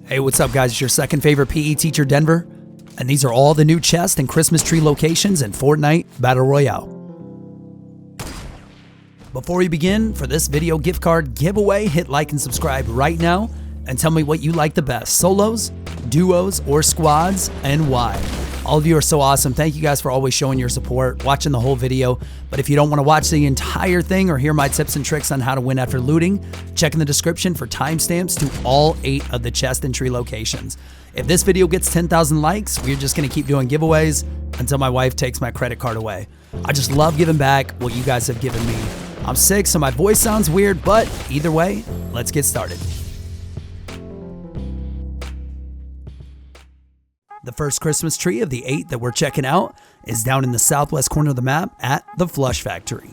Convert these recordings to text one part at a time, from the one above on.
Hey, what's up guys? It's your second favorite PE teacher, Denver, and these are all the new chest and Christmas tree locations in Fortnite Battle Royale. Before we begin, for this video gift card giveaway, hit like and subscribe right now and tell me what you like the best, solos, duos, or squads, and why. All of you are so awesome. Thank you guys for always showing your support, watching the whole video. But if you don't want to watch the entire thing or hear my tips and tricks on how to win after looting, check in the description for timestamps to all 8 of the chest and tree locations. If this video gets 10,000 likes, we're just going to keep doing giveaways until my wife takes my credit card away. I just love giving back what you guys have given me. I'm sick, so my voice sounds weird, but either way, let's get started. The first Christmas tree of the 8 that we're checking out is down in the southwest corner of the map at the Flush Factory.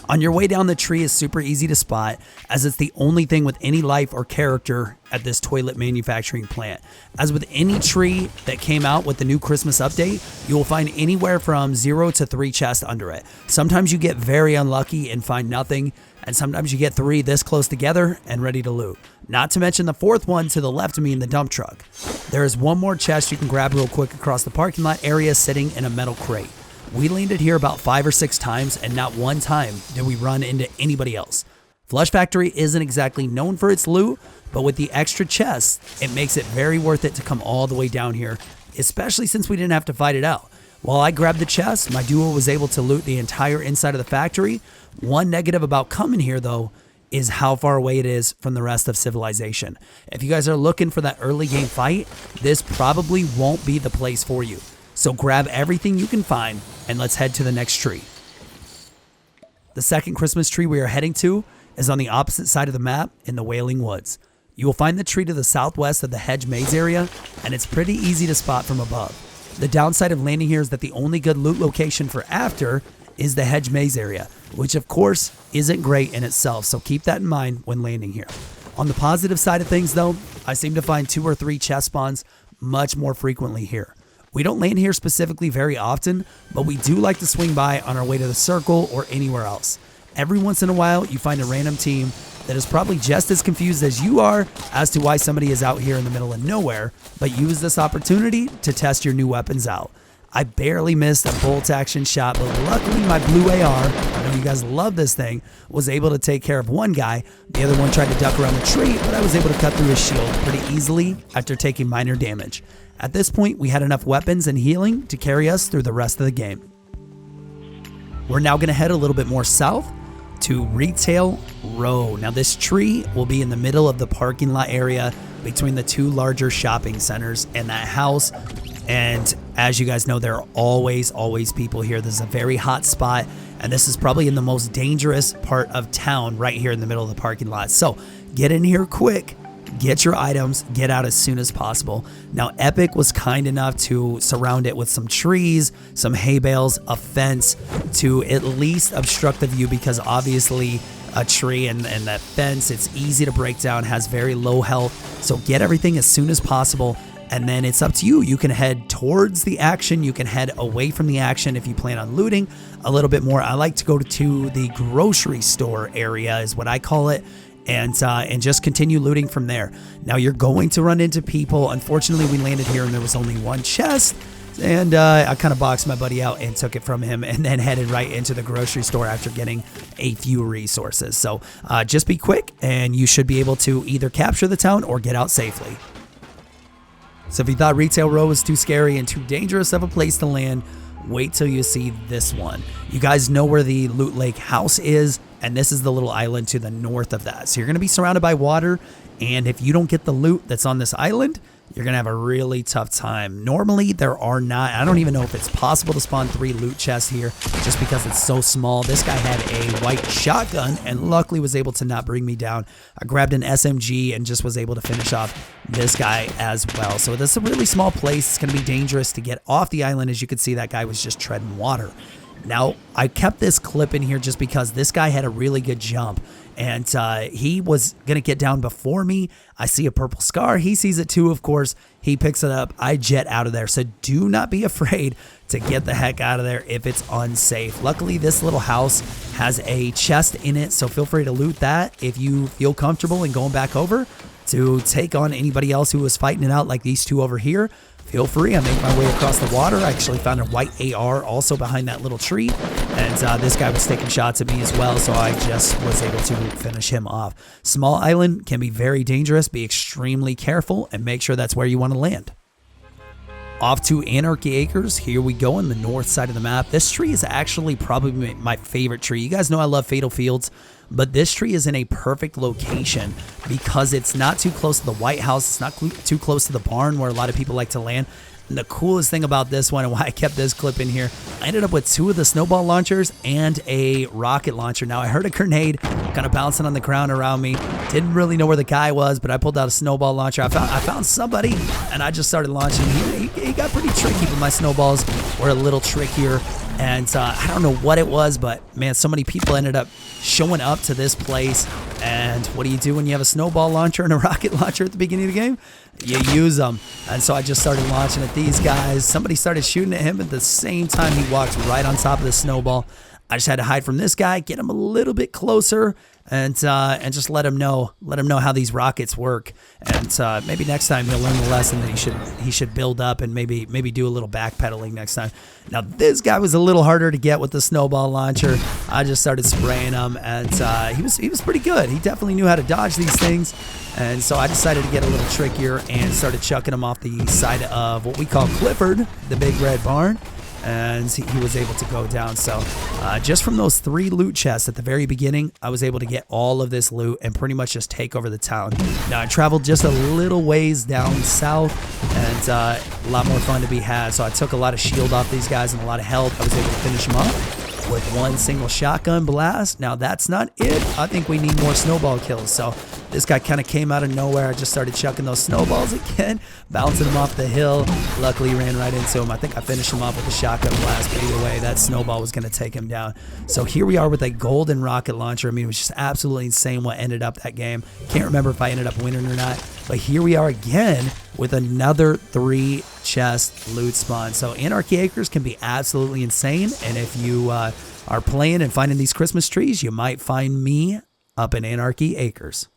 On your way down, the tree is super easy to spot as it's the only thing with any life or character at this toilet manufacturing plant. As with any tree that came out with the new Christmas update, you will find anywhere from 0 to 3 chests under it. Sometimes you get very unlucky and find nothing, and sometimes you get 3 this close together and ready to loot. Not to mention the 4th one to the left of me in the dump truck. There is one more chest you can grab real quick across the parking lot area sitting in a metal crate. We landed here about 5 or 6 times, and not one time did we run into anybody else. Flush Factory isn't exactly known for its loot, but with the extra chests, it makes it very worth it to come all the way down here, especially since we didn't have to fight it out. While I grabbed the chest, my duo was able to loot the entire inside of the factory. One negative about coming here, though, is how far away it is from the rest of civilization. If you guys are looking for that early game fight, this probably won't be the place for you. So grab everything you can find and let's head to the next tree. The second Christmas tree we are heading to is on the opposite side of the map in the Wailing Woods. You will find the tree to the southwest of the hedge maze area, and it's pretty easy to spot from above. The downside of landing here is that the only good loot location for after is the hedge maze area, which of course isn't great in itself, so keep that in mind when landing here. On the positive side of things though, I seem to find 2 or 3 chest spawns much more frequently here. We don't land here specifically very often, but we do like to swing by on our way to the circle or anywhere else. Every once in a while, you find a random team that is probably just as confused as you are as to why somebody is out here in the middle of nowhere, but use this opportunity to test your new weapons out. I barely missed a bolt action shot, but luckily my blue AR, I know you guys love this thing, was able to take care of one guy. The other one tried to duck around the tree, but I was able to cut through his shield pretty easily after taking minor damage. At this point, we had enough weapons and healing to carry us through the rest of the game. We're now going to head a little bit more south to Retail Row. Now this tree will be in the middle of the parking lot area between the 2 larger shopping centers and that house. And as you guys know, there are always people here. This is a very hot spot, and this is probably in the most dangerous part of town right here in the middle of the parking lot. So get in here quick, get your items, get out as soon as possible. Now Epic was kind enough to surround it with some trees, some hay bales, a fence to at least obstruct the view, because obviously a tree and that fence, it's easy to break down, has very low health. So get everything as soon as possible. And then it's up to you. You can head towards the action. You can head away from the action if you plan on looting a little bit more. I like to go to the grocery store area is what I call it. And just continue looting from there. Now you're going to run into people. Unfortunately, we landed here and there was only one chest. And I kind of boxed my buddy out and took it from him and then headed right into the grocery store after getting a few resources. So just be quick and you should be able to either capture the town or get out safely. So if you thought Retail Row was too scary and too dangerous of a place to land, wait till you see this one. You guys know where the Loot Lake house is, and this is the little island to the north of that. So you're going to be surrounded by water, and if you don't get the loot that's on this island, you're going to have a really tough time. Normally, there are not, I don't even know if it's possible to spawn 3 loot chests here just because it's so small. This guy had a white shotgun and luckily was able to not bring me down. I grabbed an SMG and just was able to finish off this guy as well. So this is a really small place. It's going to be dangerous to get off the island. As you can see, that guy was just treading water. Now, I kept this clip in here just because this guy had a really good jump, and he was going to get down before me. I see a purple scar. He sees it too, of course. He picks it up. I jet out of there. So do not be afraid to get the heck out of there if it's unsafe. Luckily, this little house has a chest in it, so feel free to loot that if you feel comfortable in going back over to take on anybody else who was fighting it out like these two over here. Feel free. I made my way across the water. I actually found a white AR also behind that little tree. And this guy was taking shots at me as well, so I just was able to finish him off. Small island can be very dangerous. Be extremely careful and make sure that's where you want to land. Off to Anarchy Acres. Here we go on the north side of the map. This tree is actually probably my favorite tree. You guys know I love Fatal Fields, but this tree is in a perfect location because it's not too close to the White House. It's not too close to the barn where a lot of people like to land. And the coolest thing about this one and why I kept this clip in here, I ended up with 2 of the snowball launchers and a rocket launcher. Now, I heard a grenade kind of bouncing on the ground around me. Didn't really know where the guy was, but I pulled out a snowball launcher. I found somebody, and I just started launching. He got pretty tricky, but my snowballs were a little trickier. And I don't know what it was, but man, so many people ended up showing up to this place. And what do you do when you have a snowball launcher and a rocket launcher at the beginning of the game? You use them. And so I just started launching at these guys. Somebody started shooting at him at the same time he walked right on top of the snowball. I just had to hide from this guy, get him a little bit closer, and just let him know how these rockets work. And maybe next time he'll learn the lesson that he should build up and maybe do a little backpedaling next time. Now this guy was a little harder to get with the snowball launcher. I just started spraying him, and he was pretty good. He definitely knew how to dodge these things. And so I decided to get a little trickier and started chucking him off the side of what we call Clifford, the big red barn. And he was able to go down. So just from those 3 loot chests at the very beginning, I was able to get all of this loot and pretty much just take over the town. Now I traveled just a little ways down south, and a lot more fun to be had. So I took a lot of shield off these guys and a lot of health. I was able to finish them off with 1 single shotgun blast. Now that's not it. I think we need more snowball kills. So this guy kind of came out of nowhere. I just started chucking those snowballs again, bouncing him off the hill. Luckily ran right into him. I think I finished him off with a shotgun blast, but either way, that snowball was going to take him down. So here we are with a golden rocket launcher. I mean, it was just absolutely insane what ended up that game. Can't remember if I ended up winning or not, but here we are again with another 3 chest loot spawn. So Anarchy Acres can be absolutely insane, and if you are playing and finding these Christmas trees, you might find me up in Anarchy Acres.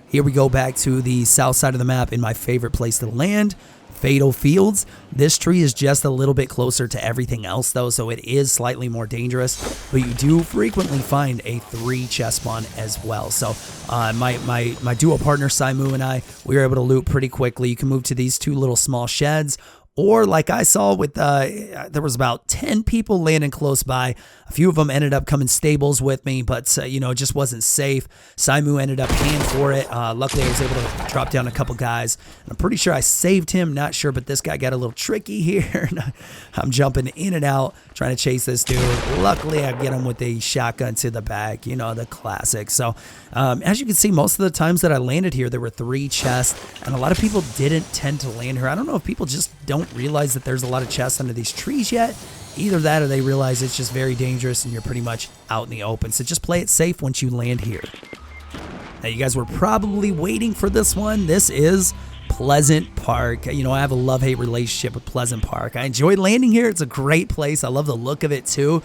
Here we go back to the south side of the map in my favorite place to land, Fatal Fields. This tree is just a little bit closer to everything else though, so it is slightly more dangerous, but you do frequently find a 3 chest spawn as well. So my duo partner Simu and I, we were able to loot pretty quickly. You can move to these 2 little small sheds, or like I saw with, there was about 10 people landing close by. A few of them ended up coming stables with me, but, it just wasn't safe. Simu ended up paying for it. Luckily, I was able to drop down a couple guys. I'm pretty sure I saved him, not sure, but this guy got a little tricky here. I'm jumping in and out, trying to chase this dude. Luckily, I get him with a shotgun to the back, the classic. So, as you can see, most of the times that I landed here, there were 3 chests, and a lot of people didn't tend to land here. I don't know if people just don't realize that there's a lot of chests under these trees yet. Either that or they realize it's just very dangerous and you're pretty much out in the open. So just play it safe once you land here. Now you guys were probably waiting for this one. This is Pleasant Park. I have a love-hate relationship with Pleasant Park. I enjoy landing here. It's a great place. I love the look of it too.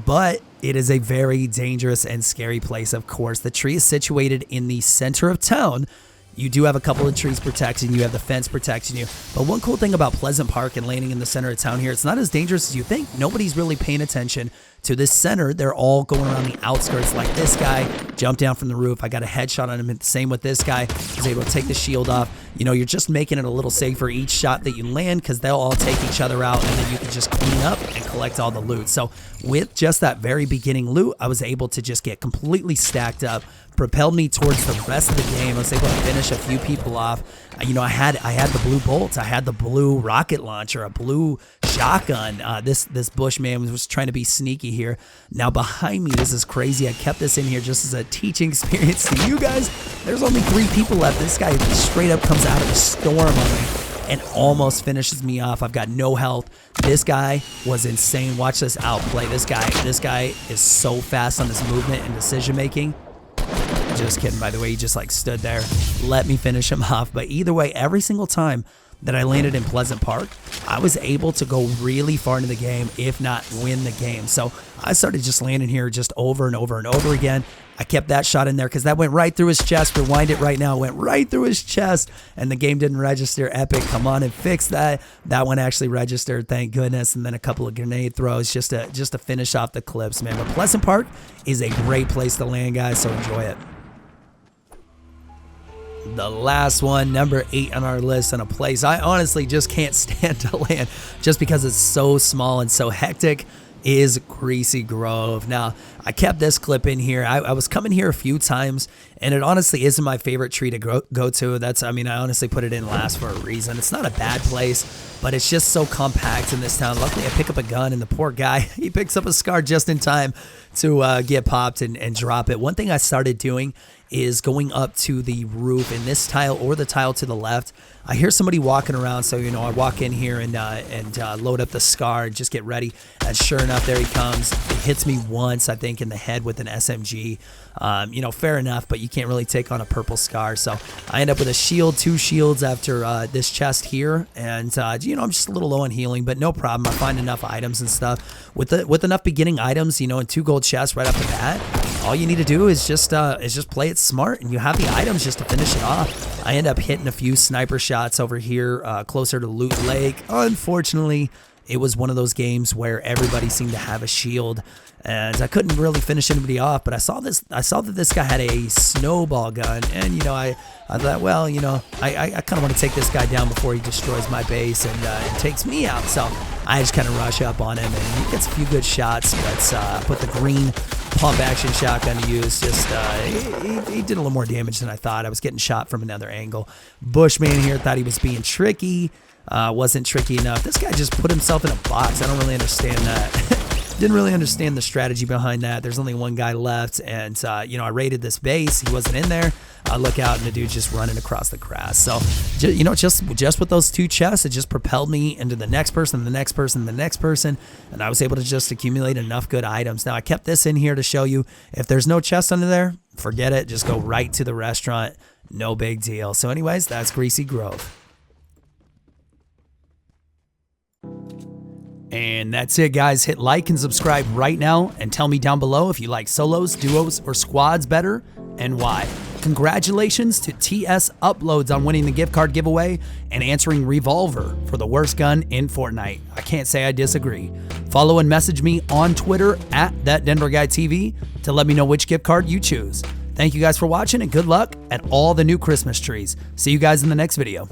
But it is a very dangerous and scary place, of course. The tree is situated in the center of town. You do have a couple of trees protecting you, have the fence protecting you. But one cool thing about Pleasant Park and landing in the center of town here, it's not as dangerous as you think. Nobody's really paying attention to this center. They're all going around the outskirts, like this guy jumped down from the roof. I got a headshot on him. Same with this guy. Was able to take the shield off. You're just making it a little safer each shot that you land, because they'll all take each other out, and then you can just clean up and collect all the loot. So with just that very beginning loot, I was able to just get completely stacked up, propelled me towards the rest of the game. I was able to finish a few people off. I had the blue bolts, I had the blue rocket launcher, a blue shotgun. This bushman was trying to be sneaky here. Now behind me, this is crazy. I kept this in here just as a teaching experience to you guys. There's only 3 people left. This guy straight up comes out of a storm on me and almost finishes me off. I've got no health. This guy was insane. Watch this outplay. This guy is so fast on his movement and decision making. Just kidding, by the way. He just like stood there, let me finish him off. But either way, every single time that I landed in Pleasant Park, I was able to go really far into the game, if not win the game. So I started just landing here just over and over and over again. I kept that shot in there because that went right through his chest. Rewind it right now. It went right through his chest, and the game didn't register. Epic, come on and fix that. That one actually registered, thank goodness. And then a couple of grenade throws just to finish off the clips, man. But Pleasant Park is a great place to land, guys, so enjoy it. The last one, number 8 on our list, and a place I honestly just can't stand to land just because it's so small and so hectic, is Greasy Grove. Now, I kept this clip in here. I was coming here a few times, and it honestly isn't my favorite tree to go to. I honestly put it in last for a reason. It's not a bad place, but it's just so compact in this town. Luckily, I pick up a gun, and the poor guy, he picks up a scar just in time to get popped and drop it. One thing I started doing is going up to the roof in this tile or the tile to the left. I hear somebody walking around, so I walk in here and load up the scar and just get ready. And sure enough, there he comes. He hits me once, I think, in the head with an SMG. Fair enough, but you can't really take on a purple scar. So I end up with a shield, 2 shields after this chest here, and I'm just a little low on healing, but no problem. I find enough items and stuff with enough beginning items, and 2 gold chests right off the bat. All you need to do is just play it smart, and you have the items just to finish it off. I end up hitting a few sniper shots over here closer to Loot Lake. Unfortunately, it was one of those games where everybody seemed to have a shield, and I couldn't really finish anybody off. But I saw that this guy had a snowball gun, and I thought, well, I kind of want to take this guy down before he destroys my base and takes me out. So I just kind of rush up on him, and he gets a few good shots. Let's put the green pump action shotgun to use. Just he did a little more damage than I thought. I was getting shot from another angle. Bushman here thought he was being tricky. Wasn't tricky enough. This guy just put himself in a box. I don't really understand that. Didn't really understand the strategy behind that. There's only one guy left, and I raided this base. He wasn't in there. I look out, and the dude's just running across the grass. So, just with those 2 chests, it just propelled me into the next person, the next person, the next person, and I was able to just accumulate enough good items. Now, I kept this in here to show you if there's no chest under there, forget it. Just go right to the restaurant. No big deal. So, anyways, that's Greasy Grove. And that's it, guys. Hit like and subscribe right now, and tell me down below if you like solos, duos, or squads better, and why. Congratulations to TS Uploads on winning the gift card giveaway and answering Revolver for the worst gun in Fortnite. I can't say I disagree. Follow and message me on Twitter at thatdenverguy to let me know which gift card you choose. Thank you guys for watching, and good luck at all the new Christmas trees. See you guys in the next video.